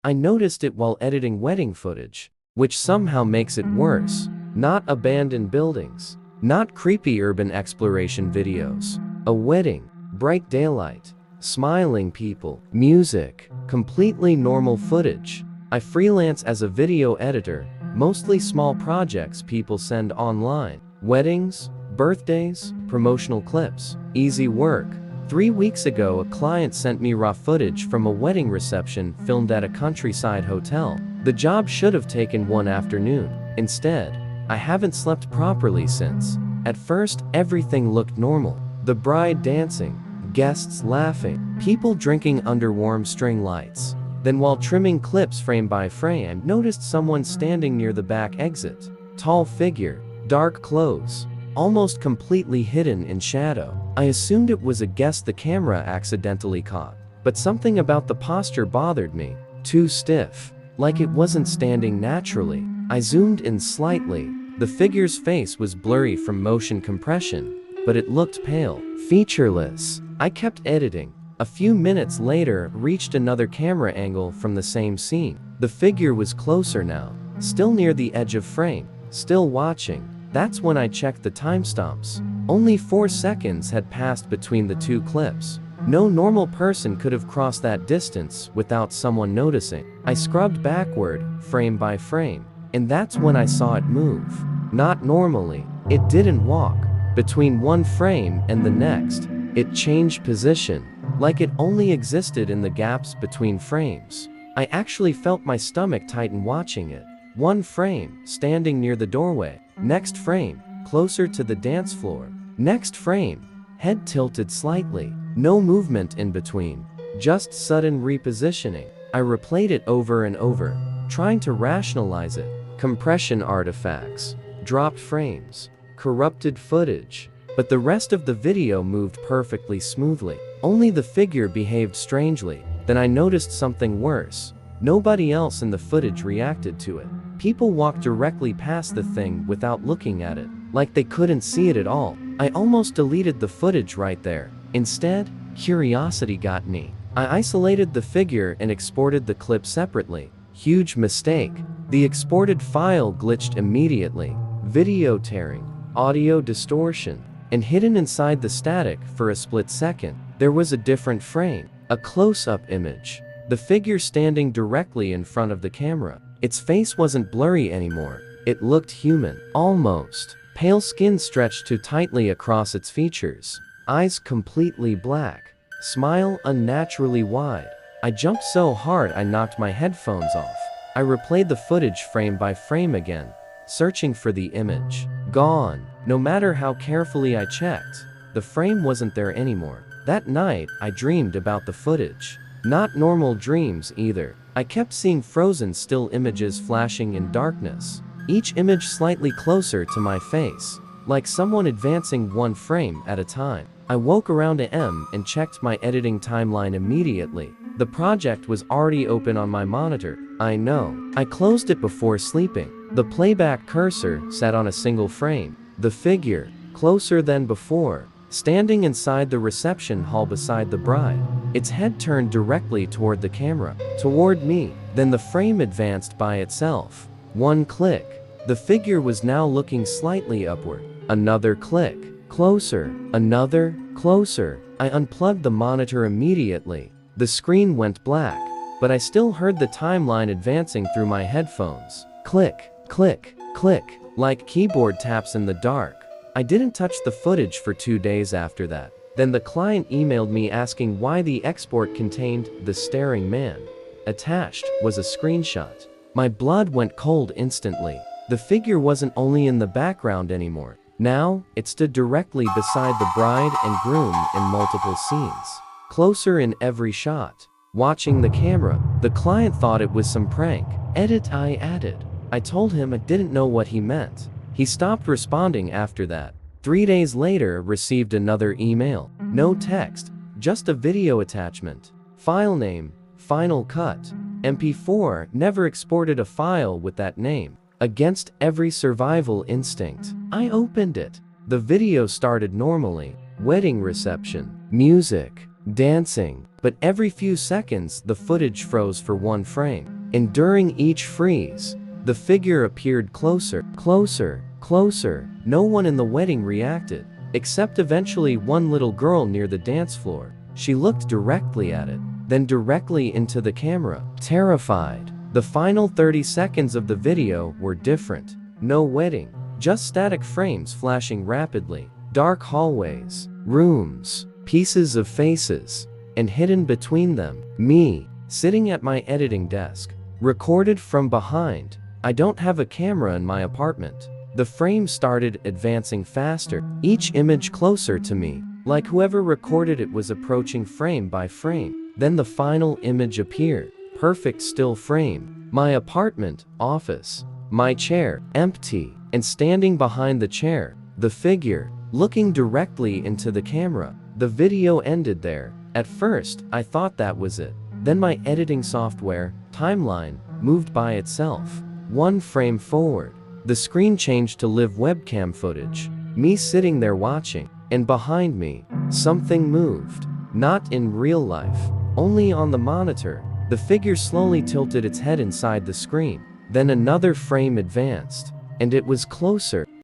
I noticed it while editing wedding footage, which somehow makes it worse. Not abandoned buildings, not creepy urban exploration videos. A wedding, bright daylight, smiling people, music, completely normal footage. I freelance as a video editor, mostly small projects people send online. Weddings, birthdays, promotional clips. Easy work. 3 weeks ago, a client sent me raw footage from a wedding reception filmed at a countryside hotel. The job should have taken one afternoon. Instead, I haven't slept properly since. At first, everything looked normal. The bride dancing, guests laughing, people drinking under warm string lights. Then while trimming clips frame by frame, I noticed someone standing near the back exit. Tall figure, dark clothes, almost completely hidden in shadow. I assumed it was a guest the camera accidentally caught, but something about the posture bothered me. Too stiff, like it wasn't standing naturally. I zoomed in slightly. The figure's face was blurry from motion compression, but it looked pale, featureless. I kept editing. A few minutes later, reached another camera angle from the same scene. The figure was closer now, still near the edge of frame, still watching. That's when I checked the timestamps. Only 4 seconds had passed between the two clips. No normal person could have crossed that distance without someone noticing. I scrubbed backward, frame by frame, and that's when I saw it move. Not normally. It didn't walk. Between one frame and the next, it changed position, like it only existed in the gaps between frames. I actually felt my stomach tighten watching it. One frame, standing near the doorway. Next frame, closer to the dance floor. Next frame, head tilted slightly. No movement in between, just sudden repositioning. I replayed it over and over, trying to rationalize it. Compression artifacts, dropped frames, corrupted footage. But the rest of the video moved perfectly smoothly. Only the figure behaved strangely. Then I noticed something worse. Nobody else in the footage reacted to it. People walked directly past the thing without looking at it, like they couldn't see it at all. I almost deleted the footage right there. Instead, curiosity got me. I isolated the figure and exported the clip separately. Huge mistake. The exported file glitched immediately. Video tearing, audio distortion, and hidden inside the static for a split second, there was a different frame, a close-up image. The figure standing directly in front of the camera. Its face wasn't blurry anymore. It looked human, almost. Pale skin stretched too tightly across its features. Eyes completely black. Smile unnaturally wide. I jumped so hard I knocked my headphones off. I replayed the footage frame by frame again, searching for the image. Gone. No matter how carefully I checked, the frame wasn't there anymore. That night, I dreamed about the footage. Not normal dreams either. I kept seeing frozen still images flashing in darkness, each image slightly closer to my face, like someone advancing one frame at a time. I woke around AM and checked my editing timeline immediately. The project was already open on my monitor. I know. I closed it before sleeping. The playback cursor sat on a single frame. The figure, closer than before, standing inside the reception hall beside the bride. Its head turned directly toward the camera, toward me. Then the frame advanced by itself. One click. The figure was now looking slightly upward. Another click. Closer. Another. Closer. I unplugged the monitor immediately. The screen went black, but I still heard the timeline advancing through my headphones. Click, click, click, like keyboard taps in the dark. I didn't touch the footage for 2 days after that. Then the client emailed me asking why the export contained the staring man. Attached was a screenshot. My blood went cold instantly. The figure wasn't only in the background anymore. Now, it stood directly beside the bride and groom in multiple scenes. Closer in every shot. Watching the camera, the client thought it was some prank. Edit I added. I told him I didn't know what he meant. He stopped responding after that. 3 days later, received another email. No text, just a video attachment. File name, Final Cut. MP4, never exported a file with that name. Against every survival instinct, I opened it. The video started normally. Wedding reception, music, dancing, but every few seconds the footage froze for one frame. And during each freeze, the figure appeared closer, closer, closer. No one in the wedding reacted, except eventually one little girl near the dance floor. She looked directly at it, then directly into the camera, terrified. The final 30 seconds of the video were different. No wedding, just static frames flashing rapidly, dark hallways, rooms, pieces of faces, and hidden between them, me, sitting at my editing desk, recorded from behind. I don't have a camera in my apartment. The frame started advancing faster, each image closer to me, like whoever recorded it was approaching frame by frame. Then the final image appeared, perfect still frame. My apartment, office, my chair, empty, and standing behind the chair, the figure, looking directly into the camera. The video ended there. At first, I thought that was it. Then my editing software, timeline, moved by itself. One frame forward. The screen changed to live webcam footage. Me sitting there watching, and behind me, something moved. Not in real life, only on the monitor. The figure slowly tilted its head inside the screen. Then another frame advanced, and it was closer.